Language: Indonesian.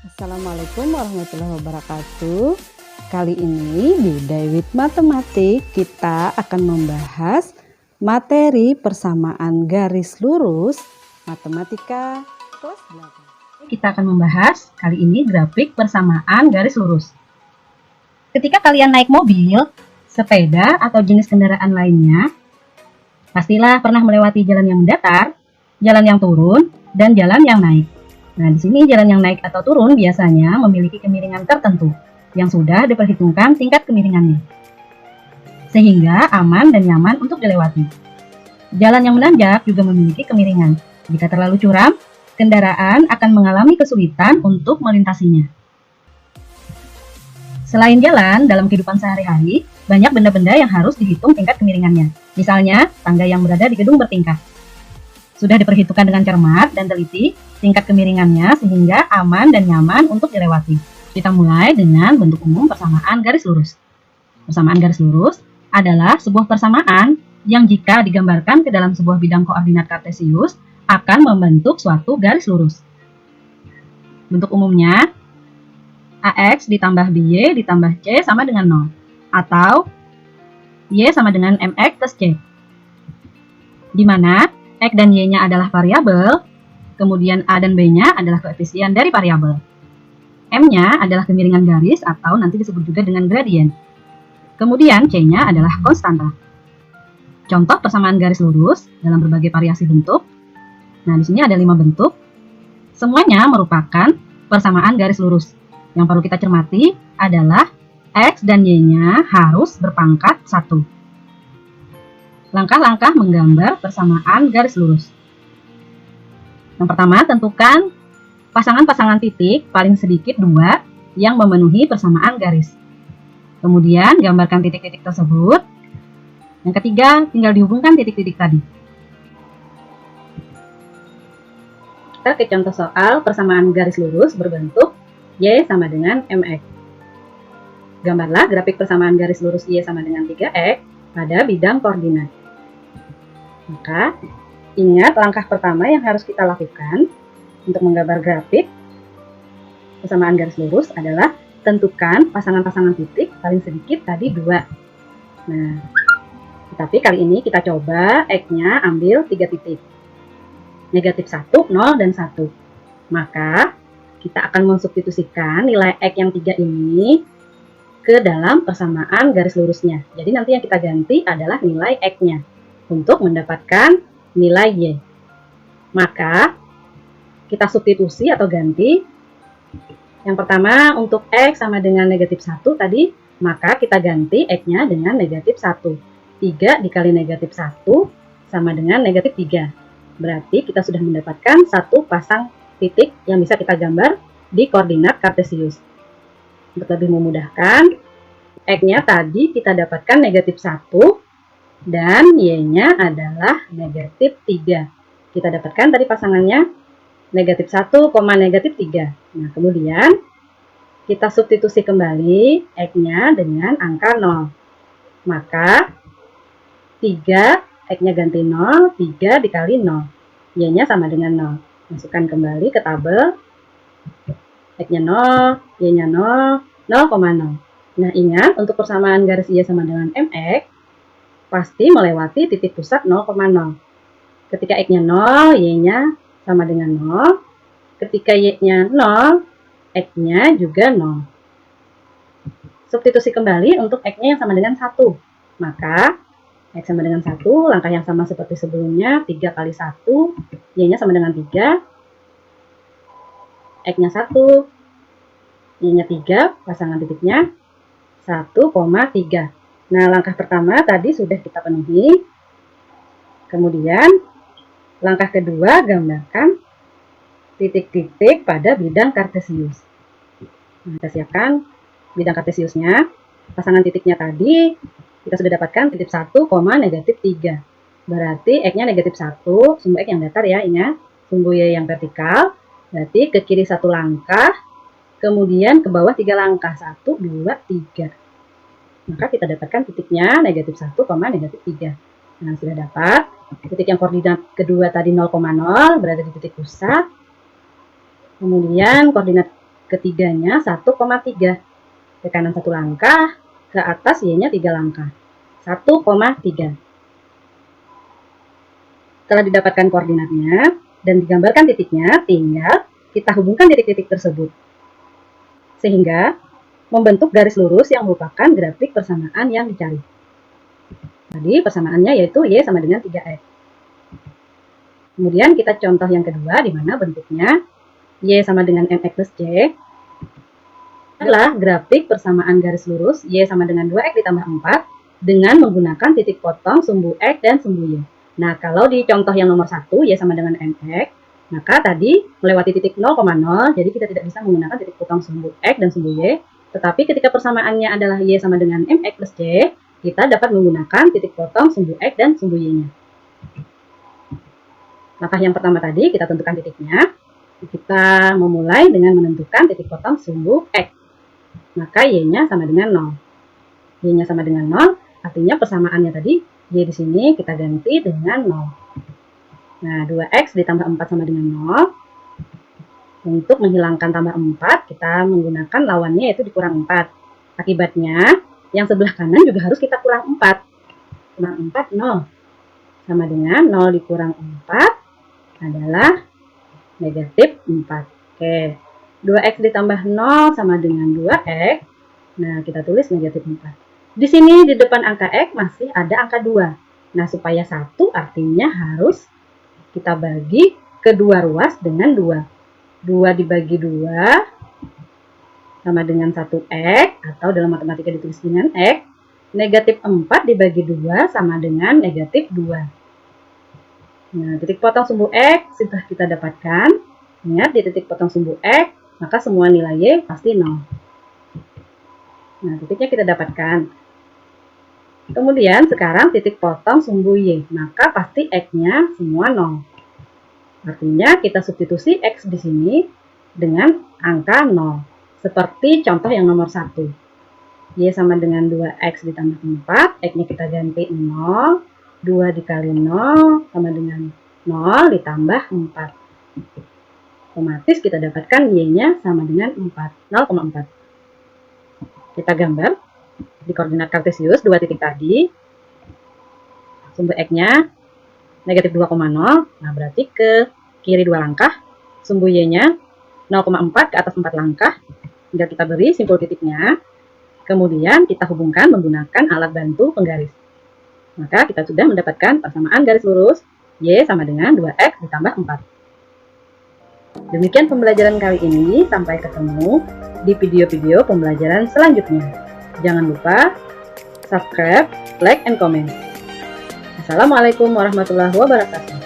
Assalamualaikum warahmatullahi wabarakatuh. Kali ini di Daiwit Matematik kita akan membahas materi persamaan garis lurus matematika kelas 8. Kita akan membahas kali ini grafik persamaan garis lurus. Ketika kalian naik mobil, sepeda, atau jenis kendaraan lainnya, pastilah pernah melewati jalan yang mendatar, jalan yang turun, dan jalan yang naik. Nah, di sini jalan yang naik atau turun biasanya memiliki kemiringan tertentu yang sudah diperhitungkan tingkat kemiringannya, sehingga aman dan nyaman untuk dilewati. Jalan yang menanjak juga memiliki kemiringan. Jika terlalu curam, kendaraan akan mengalami kesulitan untuk melintasinya. Selain jalan, dalam kehidupan sehari-hari, banyak benda-benda yang harus dihitung tingkat kemiringannya. Misalnya, tangga yang berada di gedung bertingkat. Sudah diperhitungkan dengan cermat dan teliti tingkat kemiringannya sehingga aman dan nyaman untuk dilewati. Kita mulai dengan bentuk umum persamaan garis lurus. Persamaan garis lurus adalah sebuah persamaan yang jika digambarkan ke dalam sebuah bidang koordinat kartesius akan membentuk suatu garis lurus. Bentuk umumnya AX ditambah BY ditambah C sama dengan 0 atau Y sama dengan MX plus C, di mana X dan Y-nya adalah variabel, kemudian A dan B-nya adalah koefisien dari variabel. M-nya adalah kemiringan garis atau nanti disebut juga dengan gradien. Kemudian C-nya adalah konstanta. Contoh persamaan garis lurus dalam berbagai variasi bentuk. Nah, di sini ada 5 bentuk. Semuanya merupakan persamaan garis lurus. Yang perlu kita cermati adalah X dan Y-nya harus berpangkat 1. Langkah-langkah menggambar persamaan garis lurus. Yang pertama, tentukan pasangan-pasangan titik paling sedikit 2 yang memenuhi persamaan garis. Kemudian, gambarkan titik-titik tersebut. Yang ketiga, tinggal dihubungkan titik-titik tadi. Kita ke contoh soal persamaan garis lurus berbentuk Y sama dengan MX. Gambarlah grafik persamaan garis lurus Y sama dengan 3X pada bidang koordinat. Maka, ingat langkah pertama yang harus kita lakukan untuk menggambar grafik persamaan garis lurus adalah tentukan pasangan-pasangan titik paling sedikit tadi 2. Nah, tetapi kali ini kita coba X-nya ambil 3 titik. Negatif 1, 0, dan 1. Maka, kita akan mensubstitusikan nilai X yang 3 ini ke dalam persamaan garis lurusnya. Jadi nanti yang kita ganti adalah nilai X-nya untuk mendapatkan nilai Y. Maka, kita substitusi atau ganti. Yang pertama, untuk X sama dengan negatif 1 tadi, maka kita ganti X-nya dengan negatif 1. 3 dikali negatif 1 sama dengan negatif 3. Berarti kita sudah mendapatkan satu pasang titik yang bisa kita gambar di koordinat kartesius. Untuk lebih memudahkan, X-nya tadi kita dapatkan negatif 1 dan Y-nya adalah negatif 3. Kita dapatkan tadi pasangannya negatif 1, negatif 3. Nah, kemudian kita substitusi kembali X-nya dengan angka 0. Maka 3, X-nya ganti 0, 3 dikali 0. Y-nya sama dengan 0. Masukkan kembali ke tabel. X-nya 0, Y-nya 0, 0,0. Nah, ingat untuk persamaan garis Y sama dengan MX, pasti melewati titik pusat 0,0. Ketika X-nya 0, Y-nya sama dengan 0. Ketika Y-nya 0, X-nya juga 0. Substitusi kembali untuk X-nya yang sama dengan 1. Maka, X sama dengan 1, langkah yang sama seperti sebelumnya, 3 kali 1, Y-nya sama dengan 3. X-nya 1, Y-nya 3, pasangan titiknya 1,3. Nah, langkah pertama tadi sudah kita penuhi. Kemudian, langkah kedua, gambarkan titik-titik pada bidang kartesius. Nah, kita siapkan bidang kartesiusnya. Pasangan titiknya tadi, kita sudah dapatkan titik 1, negatif 3. Berarti X-nya negatif 1, sumbu X yang datar ya, ingat. Sumbu Y yang vertikal, berarti ke kiri 1 langkah, kemudian ke bawah 3 langkah. 1, 2, 3. Maka kita dapatkan titiknya negatif 1, negatif 3. Nah, sudah dapat. Titik yang koordinat kedua tadi 0,0 berada di titik pusat. Kemudian koordinat ketiganya 1,3. Ke kanan 1 langkah, ke atas Y-nya 3 langkah. 1,3. Setelah didapatkan koordinatnya dan digambarkan titiknya, tinggal kita hubungkan titik-titik tersebut. Sehingga membentuk garis lurus yang merupakan grafik persamaan yang dicari. Tadi persamaannya yaitu Y sama dengan 3X. Kemudian kita contoh yang kedua di mana bentuknya Y sama dengan MX plus C adalah grafik persamaan garis lurus Y sama dengan 2X ditambah 4 dengan menggunakan titik potong sumbu X dan sumbu Y. Nah, kalau di contoh yang nomor 1 Y sama dengan MX, maka tadi melewati titik 0,0, jadi kita tidak bisa menggunakan titik potong sumbu X dan sumbu Y. Tetapi ketika persamaannya adalah Y sama dengan MX plus C, kita dapat menggunakan titik potong sumbu X dan sumbu Y-nya. Langkah yang pertama tadi, kita tentukan titiknya. Kita memulai dengan menentukan titik potong sumbu X. Maka Y-nya sama dengan 0. Y-nya sama dengan 0, artinya persamaannya tadi, Y di sini kita ganti dengan 0. Nah, 2X ditambah 4 sama dengan 0. Untuk menghilangkan tambah 4, kita menggunakan lawannya yaitu dikurang 4. Akibatnya, yang sebelah kanan juga harus kita kurang 4. Kurang 4, 0. Sama dengan 0 dikurang 4 adalah negatif 4. Oke, 2X ditambah 0 sama dengan 2X. Nah, kita tulis negatif 4. Di sini di depan angka X masih ada angka 2. Nah, supaya 1 artinya harus kita bagi kedua ruas dengan 2. 2 dibagi 2 sama dengan 1X, atau dalam matematika ditulis dengan X. Negatif 4 dibagi 2 sama dengan negatif 2. Nah, titik potong sumbu X sudah kita dapatkan. Ingat, di titik potong sumbu X, maka semua nilai Y pasti 0. Nah, titiknya kita dapatkan. Kemudian, sekarang titik potong sumbu Y, maka pasti X-nya semua 0. Artinya, kita substitusi X di sini dengan angka 0. Seperti contoh yang nomor 1. Y sama dengan 2X ditambah 4, X-nya kita ganti 0. 2 dikali 0 sama dengan 0 ditambah 4. Otomatis kita dapatkan Y-nya sama dengan 4, 0,4. Kita gambar di koordinat kartesius dua titik tadi. Sumbu X-nya negatif 2,0. Nah, berarti ke kiri 2 langkah. Sumbu Y-nya 0,4 ke atas 4 langkah. Tinggal kita beri simpul titiknya. Kemudian kita hubungkan menggunakan alat bantu penggaris. Maka kita sudah mendapatkan persamaan garis lurus Y sama dengan 2X ditambah 4. Demikian pembelajaran kali ini, sampai ketemu di video-video pembelajaran selanjutnya. Jangan lupa subscribe, like, and comment. Assalamualaikum warahmatullahi wabarakatuh.